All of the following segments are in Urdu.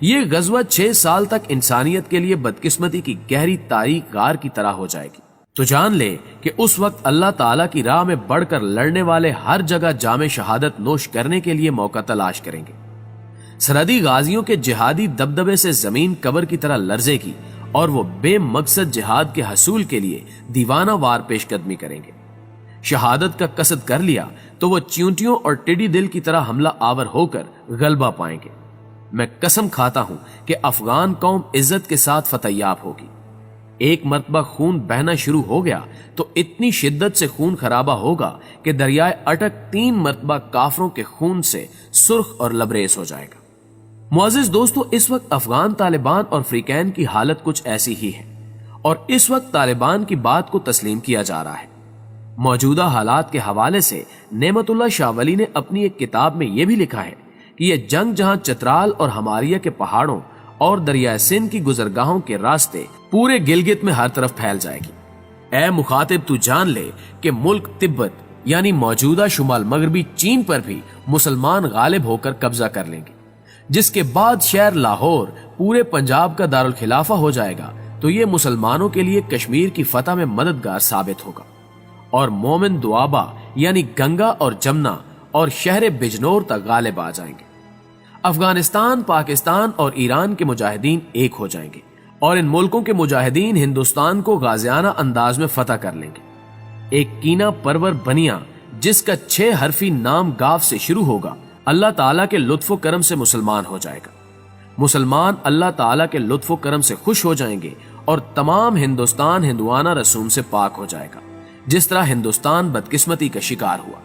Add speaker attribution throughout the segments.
Speaker 1: یہ غزوہ 6 سال تک انسانیت کے لیے بدقسمتی کی گہری تاریخ غار کی طرح ہو جائے گی۔ تو جان لے کہ اس وقت اللہ تعالیٰ کی راہ میں بڑھ کر لڑنے والے ہر جگہ جام شہادت نوش کرنے کے لیے موقع تلاش کریں گے۔ سرحدی غازیوں کے جہادی دبدبے سے زمین قبر کی طرح لرزے گی اور وہ بے مقصد جہاد کے حصول کے لیے دیوانہ وار پیش قدمی کریں گے۔ شہادت کا قصد کر لیا تو وہ چیونٹیوں اور ٹیڈی دل کی طرح حملہ آور ہو کر غلبہ پائیں گے۔ میں قسم کھاتا ہوں کہ افغان قوم عزت کے ساتھ فتح یاب ہوگی۔ ایک مرتبہ خون بہنا شروع ہو گیا تو اتنی شدت سے خون خرابہ ہوگا کہ دریائے اٹک 3 مرتبہ کافروں کے خون سے سرخ اور لبریز ہو جائے گا۔ معزز دوستو، اس وقت افغان طالبان اور فریقین کی حالت کچھ ایسی ہی ہے، اور اس وقت طالبان کی بات کو تسلیم کیا جا رہا ہے۔ موجودہ حالات کے حوالے سے نعمت اللہ شاہ ولی نے اپنی ایک کتاب میں یہ بھی لکھا ہے کہ یہ جنگ جہاں چترال اور ہماریہ کے پہاڑوں اور دریائے سندھ کی گزرگاہوں کے راستے پورے گلگت میں ہر طرف پھیل جائے گی۔ اے مخاطب، تو جان لے کہ ملک تبت یعنی موجودہ شمال مغربی چین پر بھی مسلمان غالب ہو کر قبضہ کر لیں گے، جس کے بعد شہر لاہور پورے پنجاب کا دارالخلافہ ہو جائے گا تو یہ مسلمانوں کے لیے کشمیر کی فتح میں مددگار ثابت ہوگا، اور مومن دوآبہ یعنی گنگا اور جمنا اور شہر بجنور تک غالب آ جائیں گے۔ افغانستان، پاکستان اور ایران کے مجاہدین ایک ہو جائیں گے اور ان ملکوں کے مجاہدین ہندوستان کو غازیانہ انداز میں فتح کر لیں گے۔ ایک کینہ پرور بنیا جس کا 6 حرفی نام گاف سے شروع ہوگا، اللہ تعالیٰ کے لطف و کرم سے مسلمان ہو جائے گا۔ مسلمان اللہ تعالیٰ کے لطف و کرم سے خوش ہو جائیں گے اور تمام ہندوستان ہندوانہ رسوم سے پاک ہو جائے گا، جس طرح ہندوستان بدقسمتی کا شکار ہوا۔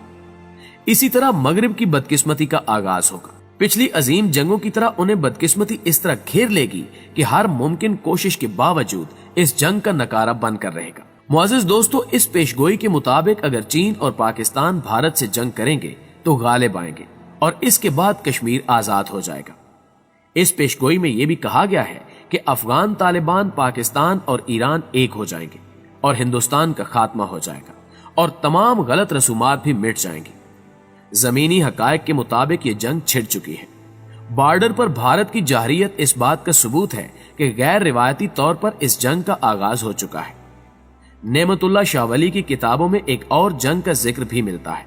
Speaker 1: اسی طرح مغرب کی بدقسمتی کا آغاز ہوگا۔ پچھلی عظیم جنگوں کی طرح انہیں بدقسمتی اس طرح گھیر لے گی کہ ہر ممکن کوشش کے باوجود اس جنگ کا نکارہ بن کر رہے گا۔ معزز دوستو، اس پیشگوئی کے مطابق اگر چین اور پاکستان بھارت سے جنگ کریں گے تو غالب آئیں گے اور اس کے بعد کشمیر آزاد ہو جائے گا۔ اس پیشگوئی میں یہ بھی کہا گیا ہے کہ افغان طالبان پاکستان اور ایران ایک ہو جائیں گے اور ہندوستان کا خاتمہ ہو جائے گا اور تمام غلط رسومات بھی مٹ جائیں گی۔ زمینی حقائق کے مطابق یہ جنگ چھڑ چکی ہے۔ بارڈر پر بھارت کی جارحیت اس بات کا ثبوت ہے کہ غیر روایتی طور پر اس جنگ کا آغاز ہو چکا ہے۔ نعمت اللہ شاہ ولی کی کتابوں میں ایک اور جنگ کا ذکر بھی ملتا ہے،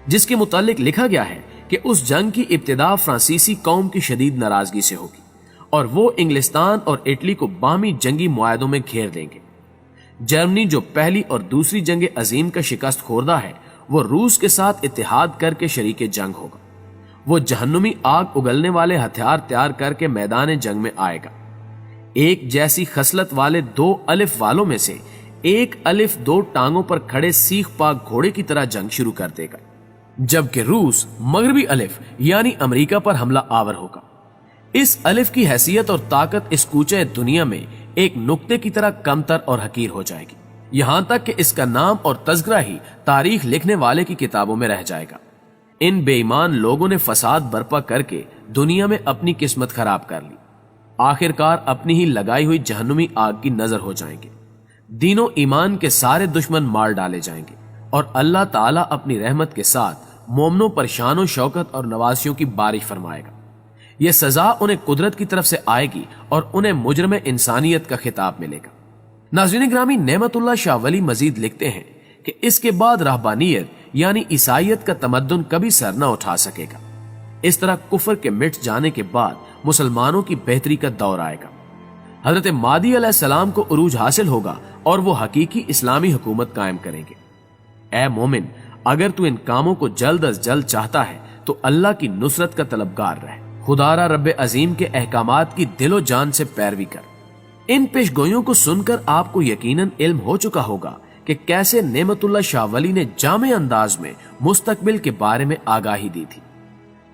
Speaker 1: جس کے متعلق لکھا گیا ہے کہ اس جنگ کی ابتدا فرانسیسی قوم کی شدید ناراضگی سے ہوگی اور وہ انگلستان اور اٹلی کو باہمی جنگی معاہدوں میں گھیر دیں گے۔ جرمنی، جو پہلی اور دوسری جنگ عظیم کا شکست خوردہ ہے، وہ روس کے ساتھ اتحاد کر کے شریک جنگ ہوگا۔ وہ جہنمی آگ اگلنے والے ہتھیار تیار کر کے میدان جنگ میں آئے گا۔ ایک جیسی خصلت والے 2 الف والوں میں سے ایک الف 2 ٹانگوں پر کھڑے سیخ پاک گھوڑے کی طرح جنگ شروع کر دے گا، جبکہ روس مغربی الف یعنی امریکہ پر حملہ آور ہوگا۔ اس الف کی حیثیت اور طاقت اس کوچے دنیا میں ایک نقطے کی طرح کمتر اور حقیر ہو جائے گی، یہاں تک کہ اس کا نام اور تذکرہ ہی تاریخ لکھنے والے کی کتابوں میں رہ جائے گا۔ ان بے ایمان لوگوں نے فساد برپا کر کے دنیا میں اپنی قسمت خراب کر لی، آخر کار اپنی ہی لگائی ہوئی جہنمی آگ کی نظر ہو جائیں گے۔ دین و ایمان کے سارے دشمن مار ڈالے جائیں گے اور اللہ تعالیٰ اپنی رحمت کے ساتھ مومنوں پر شان و شوکت اور نوازشیوں کی بارش فرمائے گا۔ یہ سزا انہیں قدرت کی طرف سے آئے گی اور انہیں مجرم انسانیت کا خطاب ملے گا۔ ناظرین گرامی، نعمت اللہ شاہ ولی مزید لکھتے ہیں کہ اس کے بعد رہبانیت یعنی عیسائیت کا تمدن کبھی سر نہ اٹھا سکے گا۔ اس طرح کفر کے مٹ جانے کے بعد مسلمانوں کی بہتری کا دور آئے گا۔ حضرت مہدی علیہ السلام کو عروج حاصل ہوگا اور وہ حقیقی اسلامی حکومت قائم کریں گے۔ اے مومن، اگر تو ان کاموں کو جلد از جلد چاہتا ہے تو اللہ کی نصرت کا طلبگار رہ، خدارا رب عظیم کے احکامات کی دل و جان سے پیروی کر۔ ان پیشگوئیوں کو سن کر آپ کو یقیناً علم ہو چکا ہوگا کہ کیسے نعمت اللہ شاہ ولی نے جامع انداز میں مستقبل کے بارے میں آگاہی دی تھی۔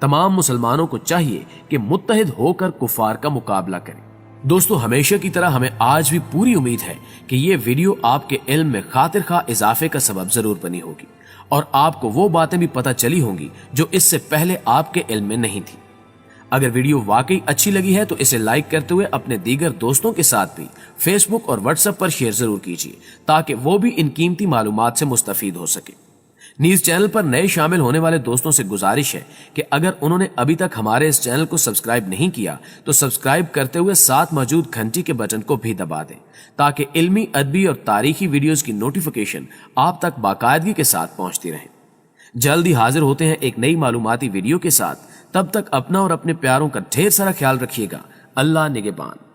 Speaker 1: تمام مسلمانوں کو چاہیے کہ متحد ہو کر کفار کا مقابلہ کریں۔ دوستو، ہمیشہ کی طرح ہمیں آج بھی پوری امید ہے کہ یہ ویڈیو آپ کے علم میں خاطر خواہ اضافے کا سبب ضرور بنی ہوگی اور آپ کو وہ باتیں بھی پتہ چلی ہوں گی جو اس سے پہلے آپ کے علم میں نہیں تھی۔ اگر ویڈیو واقعی اچھی لگی ہے تو اسے لائک کرتے ہوئے اپنے دیگر دوستوں کے ساتھ بھی فیس بک اور واٹس ایپ پر شیئر ضرور کیجیے تاکہ وہ بھی ان قیمتی معلومات سے مستفید ہو سکے۔ نیز چینل پر نئے شامل ہونے والے دوستوں سے گزارش ہے کہ اگر انہوں نے ابھی تک ہمارے اس چینل کو سبسکرائب نہیں کیا تو سبسکرائب کرتے ہوئے ساتھ موجود گھنٹی کے بٹن کو بھی دبا دیں تاکہ علمی، ادبی اور تاریخی ویڈیوز کی نوٹیفیکیشن آپ تک باقاعدگی کے ساتھ پہنچتی رہیں۔ جلد ہی حاضر ہوتے ہیں ایک نئی معلوماتی ویڈیو کے ساتھ، تب تک اپنا اور اپنے پیاروں کا ڈھیر سارا خیال رکھیے گا۔ اللہ نگہبان۔